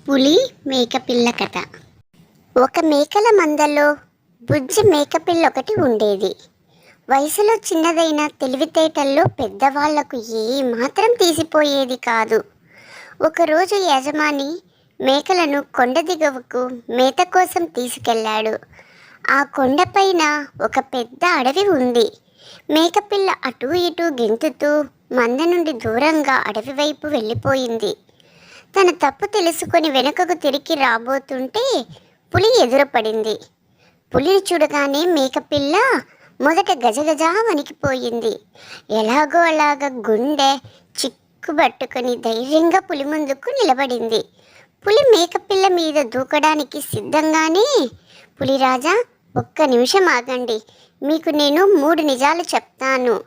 పులి మేకపిల్ల కథ. ఒక మేకల మందలో బుజ్జి మేకపిల్ల ఒకటి ఉండేది. వయసులో చిన్నదైన తెలివితేటల్లో పెద్దవాళ్లకు ఏమాత్రం తీసిపోయేది కాదు. ఒకరోజు యజమాని మేకలను కొండ దిగువకు మేత కోసం తీసుకెళ్లాడు. ఆ కొండపైన ఒక పెద్ద అడవి ఉంది. మేకపిల్ల అటూ ఇటూ గెంతుతూ మంద నుండి దూరంగా అడవి వైపు వెళ్ళిపోయింది. తన తప్పు తెలుసుకొని వెనుకకు తిరిగి రాబోతుంటే పులి ఎదురుపడింది. పులిని చూడగానే మేకపిల్ల మొదట గజగజ వణికిపోయింది. ఎలాగో అలాగ గుండె చిక్కుబట్టుకొని ధైర్యంగా పులి ముందుకు నిలబడింది. పులి మేకపిల్ల మీద దూకడానికి సిద్ధంగానే, పులిరాజా, ఒక్క నిమిషం ఆగండి, మీకు నేను 3 నిజాలు చెప్తాను.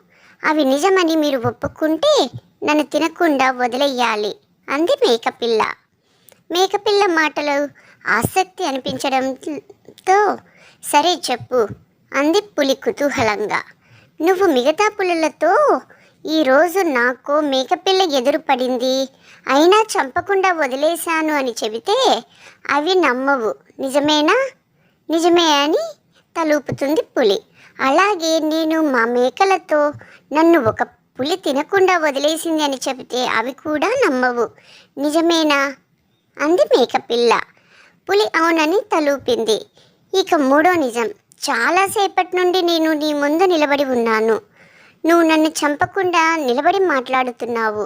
అవి నిజమని మీరు ఒప్పుకుంటే నన్ను తినకుండా వదిలేయాలి అంది మేకపిల్ల. మేకపిల్ల మాటలు ఆసక్తి అనిపించడంతో సరే చెప్పు అంది పులి కుతూహలంగా. నువ్వు మిగతా పులులతో ఈరోజు నాకు మేకపిల్ల ఎదురుపడింది, అయినా చంపకుండా వదిలేశాను అని చెబితే అవి నమ్మవు, నిజమేనా? నిజమే అని తలూపుతుంది పులి. అలాగే నేను మా మేకలతో నన్ను ఒక పులి తినకుండా వదిలేసింది అని చెబితే అవి కూడా నమ్మవు, నిజమేనా అంది మేకపిల్ల. పులి అవునని తలూపింది. ఇక 3వ నిజం, చాలాసేపటి నుండి నేను నీ ముందు నిలబడి ఉన్నాను. నువ్వు నన్ను చంపకుండా నిలబడి మాట్లాడుతున్నావు.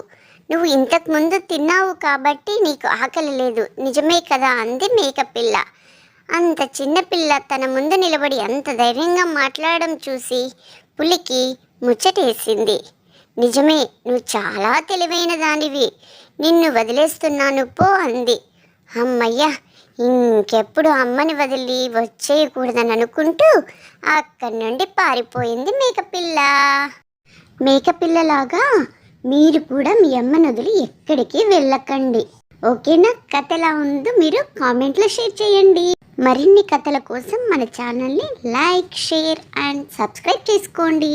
నువ్వు ఇంతకుముందు తిన్నావు కాబట్టి నీకు ఆకలి లేదు, నిజమే కదా అంది మేకపిల్ల. అంత చిన్నపిల్ల తన ముందు నిలబడి అంత ధైర్యంగా మాట్లాడడం చూసి పులికి ముచ్చటేసింది. నిజమే, నువ్వు చాలా తెలివైన దానివి, నిన్ను వదిలేస్తున్నాను పో అంది. అమ్మయ్య, ఇంకెప్పుడు అమ్మని వదిలి వచ్చేయకూడదని అనుకుంటూ అక్కడి నుండి పారిపోయింది మేకపిల్ల. మేకపిల్లలాగా మీరు కూడా మీ అమ్మని వదిలి ఎక్కడికి వెళ్ళకండి. ఓకేనా? కథ ఎలా ఉందో మీరు కామెంట్లో షేర్ చేయండి. మరిన్ని కథల కోసం మన ఛానల్ని లైక్, షేర్ అండ్ సబ్స్క్రైబ్ చేసుకోండి.